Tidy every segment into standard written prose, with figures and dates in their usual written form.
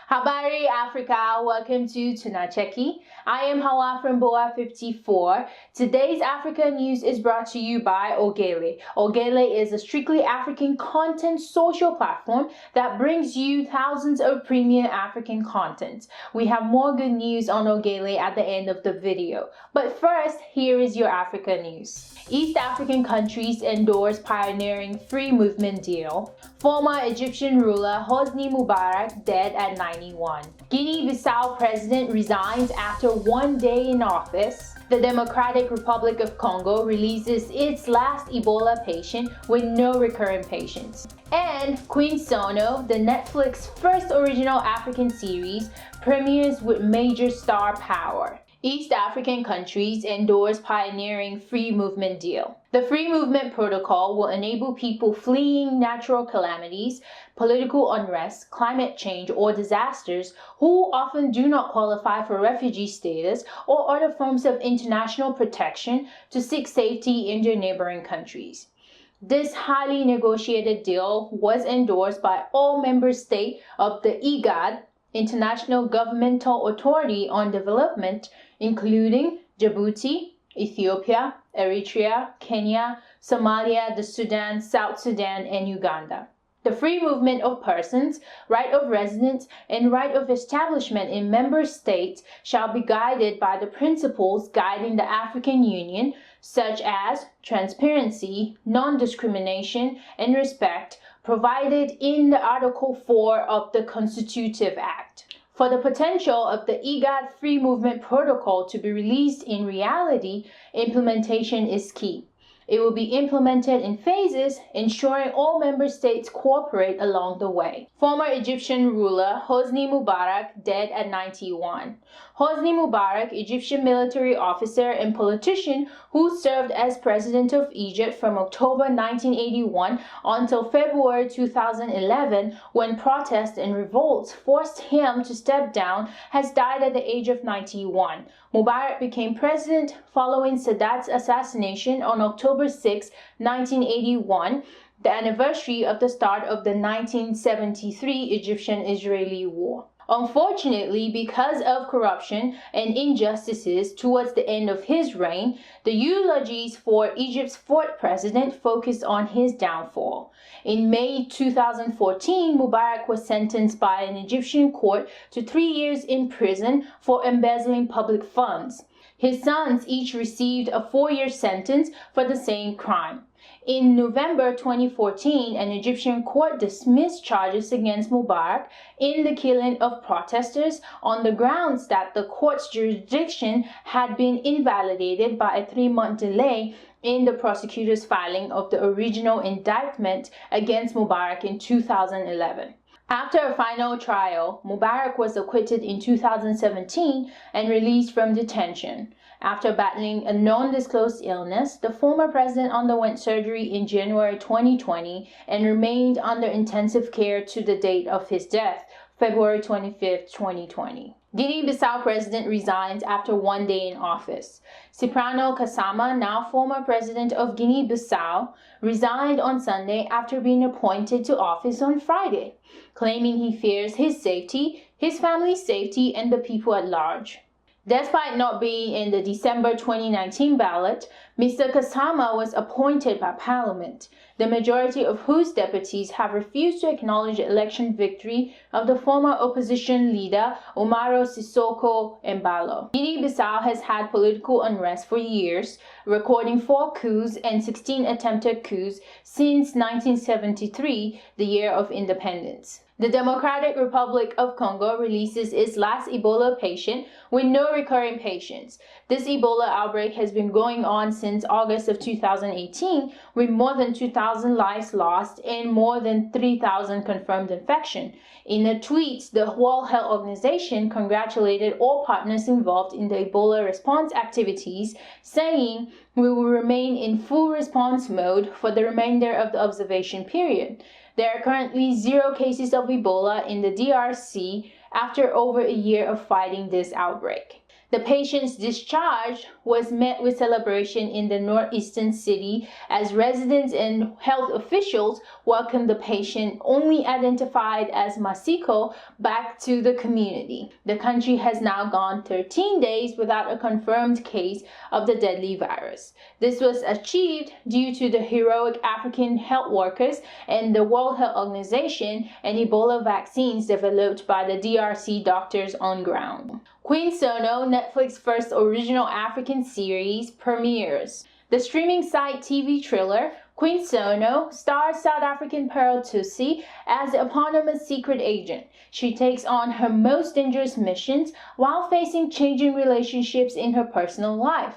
Habari Africa, welcome to Tunacheki. I am Hawa from Boa54. Today's Africa news is brought to you by Ogele. Ogele is a strictly African content social platform that brings you thousands of premium African content. We have more good news on Ogele at the end of the video. But first, here is your Africa news. East African countries endorse pioneering free movement deal. Former Egyptian ruler Hosni Mubarak dead at 91. Guinea-Bissau president resigns after 1 day in office. The Democratic Republic of Congo releases its last Ebola patient with no recurrent patients. And Queen Sono, the Netflix first original African series, premieres with major star power. East African countries endorse pioneering free movement deal. The free movement protocol will enable people fleeing natural calamities, political unrest, climate change, or disasters who often do not qualify for refugee status or other forms of international protection to seek safety in their neighboring countries. This highly negotiated deal was endorsed by all member states of the IGAD, International Governmental Authority on Development, including Djibouti, Ethiopia, Eritrea, Kenya, Somalia, the Sudan, South Sudan, and Uganda. The free movement of persons, right of residence, and right of establishment in member states shall be guided by the principles guiding the African Union, such as transparency, non-discrimination, and respect, provided in the Article 4 of the Constitutive Act. For the potential of the IGAD Free Movement Protocol to be released in reality, implementation is key. It will be implemented in phases, ensuring all member states cooperate along the way. Former Egyptian ruler Hosni Mubarak dead at 91. Hosni Mubarak, Egyptian military officer and politician who served as president of Egypt from October 1981 until February 2011, when protests and revolts forced him to step down, has died at the age of 91. Mubarak became president following Sadat's assassination on October 6, 1981, the anniversary of the start of the 1973 Egyptian-Israeli War. Unfortunately, because of corruption and injustices towards the end of his reign, the eulogies for Egypt's fourth president focused on his downfall. In May 2014, Mubarak was sentenced by an Egyptian court to 3 years in prison for embezzling public funds. His sons each received a 4-year sentence for the same crime. In November 2014, an Egyptian court dismissed charges against Mubarak in the killing of protesters on the grounds that the court's jurisdiction had been invalidated by a 3-month delay in the prosecutor's filing of the original indictment against Mubarak in 2011. After a final trial, Mubarak was acquitted in 2017 and released from detention. After battling a non-disclosed illness, the former president underwent surgery in January 2020 and remained under intensive care to the date of his death, February 25, 2020. Guinea-Bissau president resigns after 1 day in office. Cipriano Kasama, now former president of Guinea-Bissau, resigned on Sunday after being appointed to office on Friday, claiming he fears his safety, his family's safety, and the people at large. Despite not being in the December 2019 ballot, Mr. Kasama was appointed by Parliament, the majority of whose deputies have refused to acknowledge the election victory of the former opposition leader Umaro Sissoco Embalo. Guinea-Bissau has had political unrest for years, recording 4 coups and 16 attempted coups since 1973, the year of independence. The Democratic Republic of Congo releases its last Ebola patient with no recurring patients. This Ebola outbreak has been going on since August of 2018, with more than 2,000 lives lost and more than 3,000 confirmed infection. In a tweet, the World Health Organization congratulated all partners involved in the Ebola response activities, saying, "We will remain in full response mode for the remainder of the observation period." There are currently 0 cases of Ebola in the DRC after over a year of fighting this outbreak. The patients discharged was met with celebration in the northeastern city as residents and health officials welcomed the patient, only identified as Masiko, back to the community. The country has now gone 13 days without a confirmed case of the deadly virus. This was achieved due to the heroic African health workers and the World Health Organization and Ebola vaccines developed by the DRC doctors on ground. Queen Sono, Netflix's first original African series, premieres. The streaming site TV thriller Queen Sono stars South African Pearl Thusi as the eponymous secret agent. She takes on her most dangerous missions while facing changing relationships in her personal life.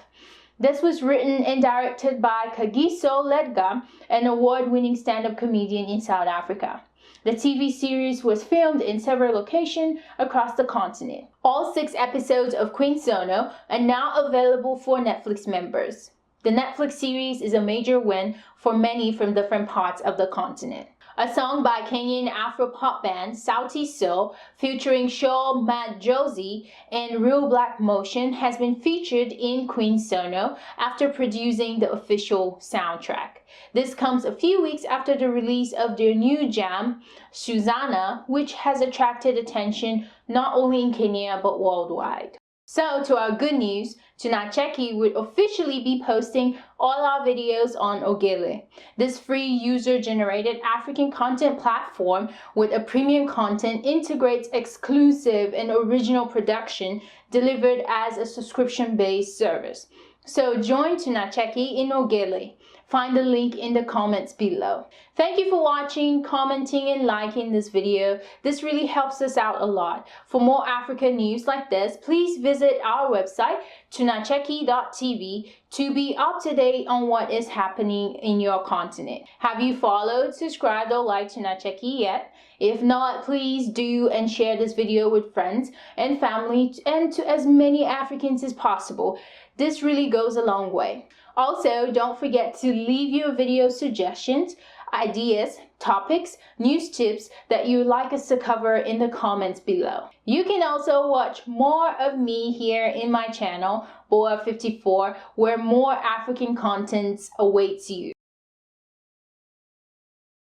This was written and directed by Kagiso Ledga, an award-winning stand-up comedian in South Africa. The TV series was filmed in several locations across the continent. All 6 episodes of Queen Sono are now available for Netflix members. The Netflix series is a major win for many from different parts of the continent. A song by Kenyan Afro-pop band Sauti Sol featuring Shaw Madjozi and Real Black Motion has been featured in Queen Sono after producing the official soundtrack. This comes a few weeks after the release of their new jam, Susanna, which has attracted attention not only in Kenya but worldwide. So, to our good news, Tunacheki would officially be posting all our videos on Ogele. This free user-generated African content platform with a premium content integrates exclusive and original production delivered as a subscription-based service. So join Tunacheki in Ogele. Find the link in the comments below. Thank you for watching, commenting, and liking this video. This really helps us out a lot. For more African news like this, please visit our website, tunacheki.tv, to be up to date on what is happening in your continent. Have you followed, subscribed, or liked Tunacheki yet? If not, please do and share this video with friends and family and to as many Africans as possible. This really goes a long way. Also, don't forget to leave your video suggestions, ideas, topics, news tips that you would like us to cover in the comments below. You can also watch more of me here in my channel, Boa54, where more African contents awaits you.